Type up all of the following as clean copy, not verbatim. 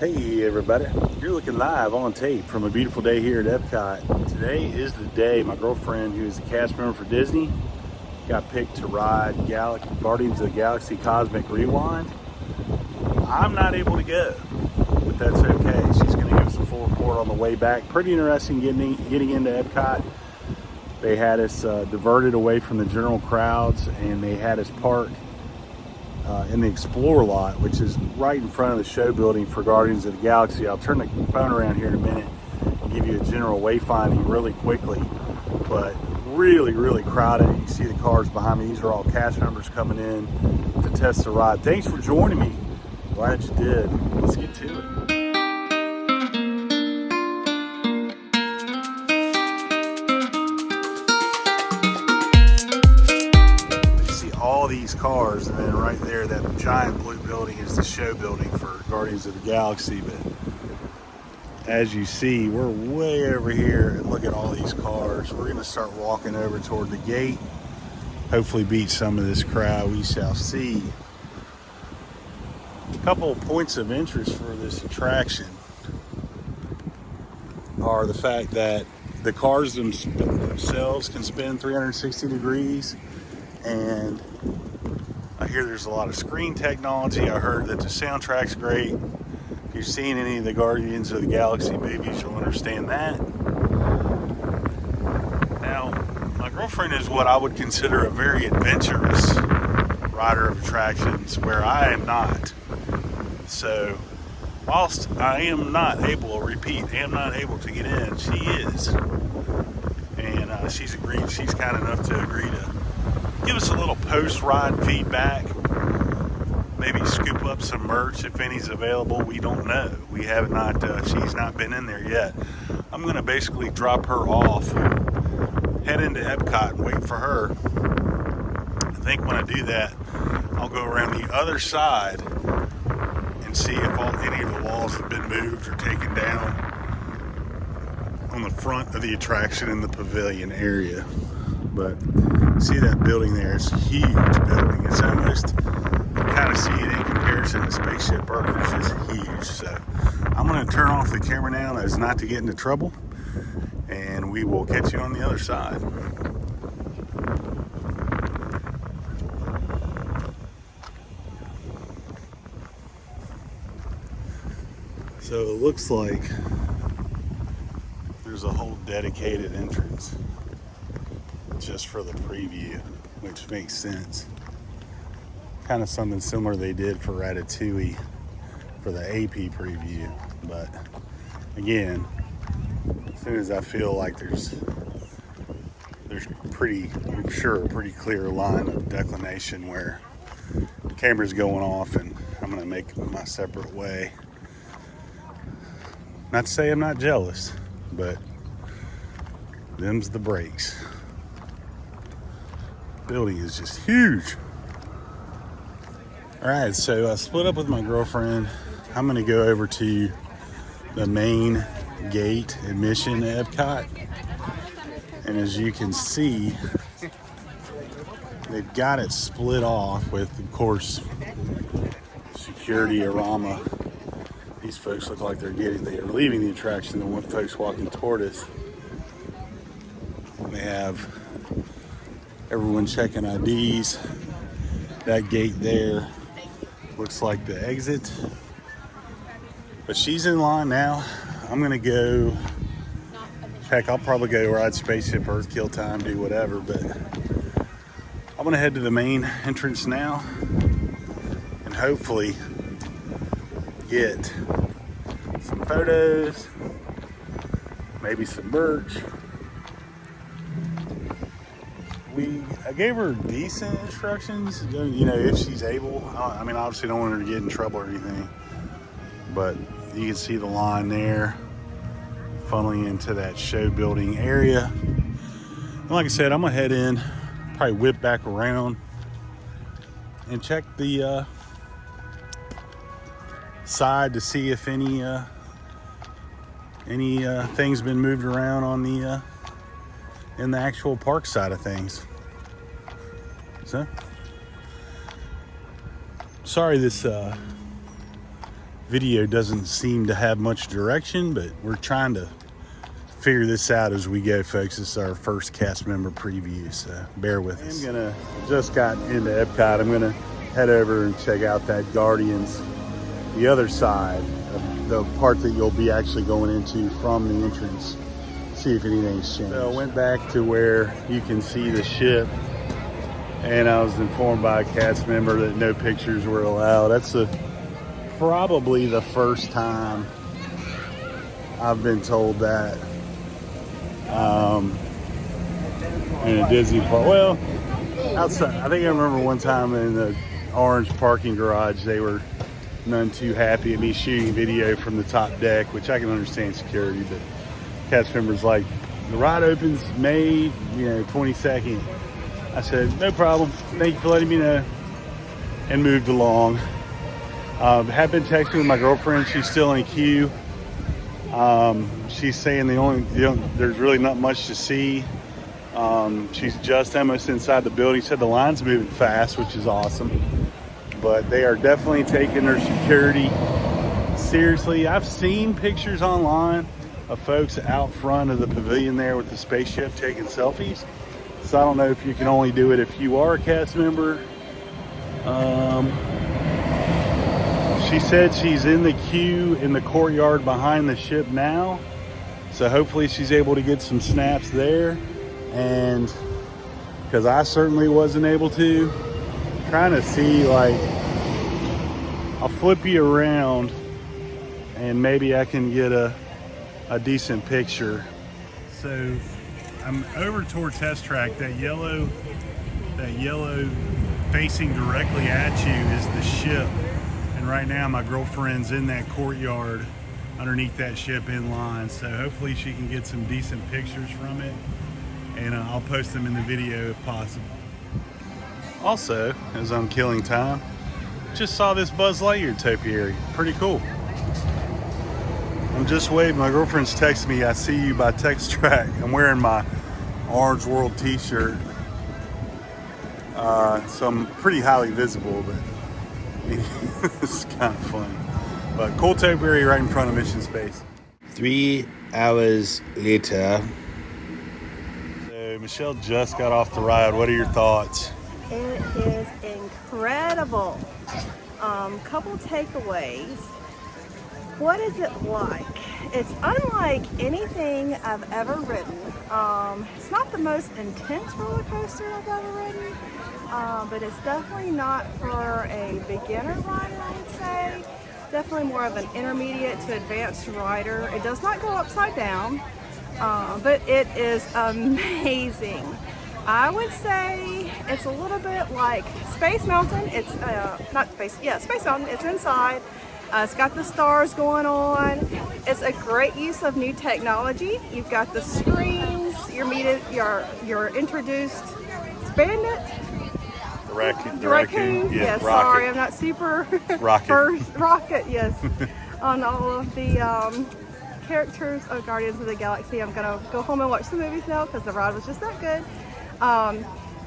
Hey everybody, you're looking live on tape from a beautiful day here at Epcot. Today is the day my girlfriend, who is a cast member for Disney, got picked to ride Guardians of the Galaxy Cosmic Rewind. I'm not able to go, but that's okay. She's going to give us a full report on the way back. Pretty interesting getting into Epcot. They had us diverted away from the general crowds, and they had us park in the Explore lot, which is right in front of the show building for Guardians of the Galaxy. I'll turn the phone around here in a minute and give you a general wayfinding really quickly, but really crowded. You see the cars behind me. These are all cast members coming in to test the ride. Thanks for joining me. Glad you did. Let's get to it. All these cars, and then right there, that giant blue building is the show building for Guardians of the Galaxy. But as you see, we're way over here, and look at all these cars. We're going to start walking over toward the gate, hopefully beat some of this crowd. We shall see. A couple of points of interest for this attraction are the fact that the cars themselves can spin 360 degrees, and I hear there's a lot of screen technology. I heard that the soundtrack's great. If you've seen any of the Guardians of the Galaxy movies, you'll understand that. Now, my girlfriend is what I would consider a very adventurous rider of attractions, where I am not. So, whilst I am not able to get in, she is. And she's agreed, she's kind enough to agree to give us a little post-ride feedback, maybe scoop up some merch if any's available. We don't know. We have not, she's not been in there yet. I'm gonna basically drop her off, head into Epcot and wait for her. I think when I do that, I'll go around the other side and see if any of the walls have been moved or taken down on the front of the attraction in the pavilion area. But see that building there? It's a huge building. It's almost, you kind of see it in comparison to Spaceship Earth. It's just huge. So I'm going to turn off the camera now as not to get into trouble, and we will catch you on the other side. So it looks like there's a whole dedicated entrance just for the preview, which makes sense. Kind of something similar they did for Ratatouille for the AP preview. But again, as soon as I feel like there's I'm sure a pretty clear line of declination where the camera's going off, and I'm gonna make my separate way. Not to say I'm not jealous, but them's the breaks. Building is just huge. All right, so I split up with my girlfriend. I'm gonna go over to the main gate admission to Epcot, and as you can see, they've got it split off with, of course, security arama. These folks look like they are leaving the attraction. The one folks walking toward us, they have everyone checking IDs. That gate there looks like the exit. But she's in line now. I'm gonna go, heck, I'll probably go ride Spaceship Earth, kill time, do whatever, but I'm gonna head to the main entrance now and hopefully get some photos, maybe some merch. I gave her decent instructions, you know, if she's able. I mean, obviously don't want her to get in trouble or anything, but you can see the line there funneling into that show building area. And like I said, I'm gonna head in, probably whip back around and check the side to see if any things been moved around on the in the actual park side of things. So sorry this video doesn't seem to have much direction, but we're trying to figure this out as we go, folks. This is our first cast member preview, so bear with us. Just got into Epcot. I'm gonna head over and check out that Guardians, the other side of the part that you'll be actually going into from the entrance. See if anything's changed. So I went back to where you can see the ship, and I was informed by a cast member that no pictures were allowed. That's probably the first time I've been told that in a Disney park. Well, outside, I think I remember one time in the orange parking garage, they were none too happy at me shooting video from the top deck, which I can understand security, but cast members like, the ride opens May 22nd. I said, no problem, thank you for letting me know, and moved along. Have been texting with my girlfriend. She's still in a queue. She's saying there's really not much to see. She's just almost inside the building. Said the line's moving fast, which is awesome. But they are definitely taking their security seriously. I've seen pictures online of folks out front of the pavilion there with the spaceship taking selfies. So I don't know if you can only do it if you are a cast member. She said she's in the queue in the courtyard behind the ship now. So hopefully she's able to get some snaps there. And because I certainly wasn't able to, trying to see, like, I'll flip you around and maybe I can get a decent picture. So I'm over toward Test Track. That yellow facing directly at you is the ship. And right now my girlfriend's in that courtyard underneath that ship in line. So hopefully she can get some decent pictures from it. And I'll post them in the video if possible. Also, as I'm killing time, just saw this Buzz Lightyear topiary. Pretty cool. I'm just waving. My girlfriend's texting me, I see you by Text Track. I'm wearing my Orange World t-shirt. So I'm pretty highly visible, but it's kind of funny. But cool topiary right in front of Mission Space. 3 hours later. So Michelle just got off the ride. What are your thoughts? It is incredible. Couple takeaways. What is it like? It's unlike anything I've ever ridden. It's not the most intense roller coaster I've ever ridden, but it's definitely not for a beginner rider, I would say. Definitely more of an intermediate to advanced rider. It does not go upside down, but it is amazing. I would say it's a little bit like Space Mountain. It's Space Mountain. It's inside. It's got the stars going on. It's a great use of new technology. You've got the screens. You're introduced. Bandit. The raccoon. Yeah, Rocket. sorry, I'm not super. Rocket. Rocket, yes. On all of the characters of Guardians of the Galaxy. I'm gonna go home and watch the movies now because the ride was just that good.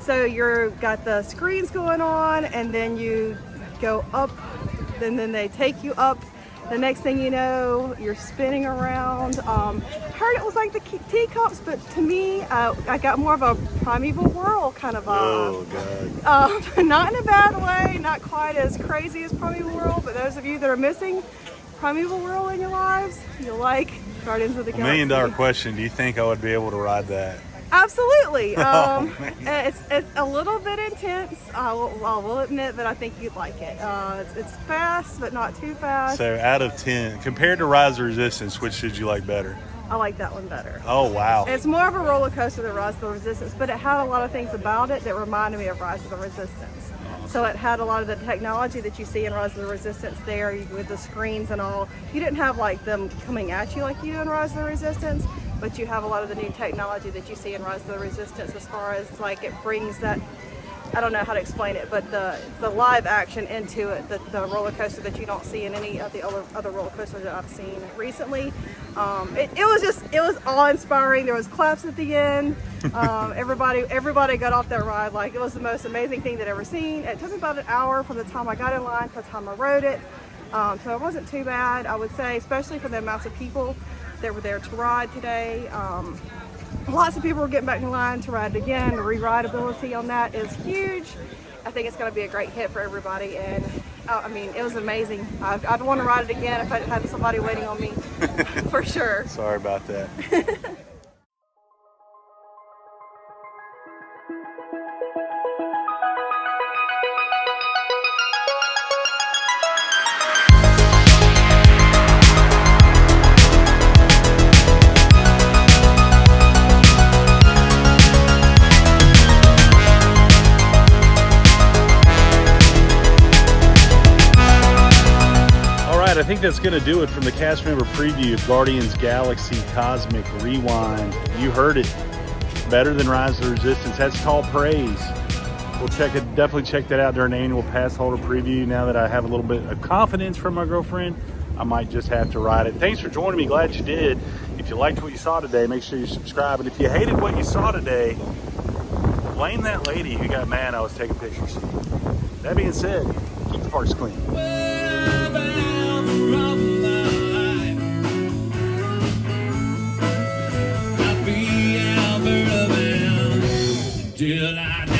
So you've got the screens going on, and then you go up, and then they take you up. The next thing you know, you're spinning around. Heard it was like the teacups, but to me, I got more of a Primeval Whirl kind of vibe. Oh, God. Not in a bad way, not quite as crazy as Primeval Whirl, but those of you that are missing Primeval Whirl in your lives, you'll like Guardians of the Galaxy. $1 million question, do you think I would be able to ride that? Absolutely. It's a little bit intense, I will admit, but I think you'd like it. It's fast, but not too fast. So out of 10, compared to Rise of Resistance, which did you like better? I like that one better. Oh, wow. It's more of a roller coaster than Rise of the Resistance, but it had a lot of things about it that reminded me of Rise of the Resistance. So it had a lot of the technology that you see in Rise of the Resistance there with the screens and all. You didn't have like them coming at you like you do in Rise of the Resistance, but you have a lot of the new technology that you see in Rise of the Resistance as far as like it brings that, I don't know how to explain it, but the live action into it, the roller coaster that you don't see in any of the other roller coasters that I've seen recently. It was awe-inspiring. There was claps at the end. Everybody got off that ride like it was the most amazing thing they'd ever seen. It took me about an hour from the time I got in line to the time I rode it. So it wasn't too bad, I would say, especially for the amounts of people that were there to ride today. Lots of people were getting back in line to ride it again. The re-rideability on that is huge. I think it's going to be a great hit for everybody, and I mean, it was amazing. I'd want to ride it again if I had somebody waiting on me, for sure. Sorry about that. I think that's going to do it from the cast member preview of Guardians Galaxy Cosmic Rewind. You heard it. Better than Rise of the Resistance. That's tall praise. We'll definitely check that out during the annual pass holder preview. Now that I have a little bit of confidence from my girlfriend, I might just have to ride it. Thanks for joining me. Glad you did. If you liked what you saw today, make sure you subscribe. And if you hated what you saw today, blame that lady who got mad I was taking pictures. That being said, keep the parks clean. From my life, I'll be ever around till I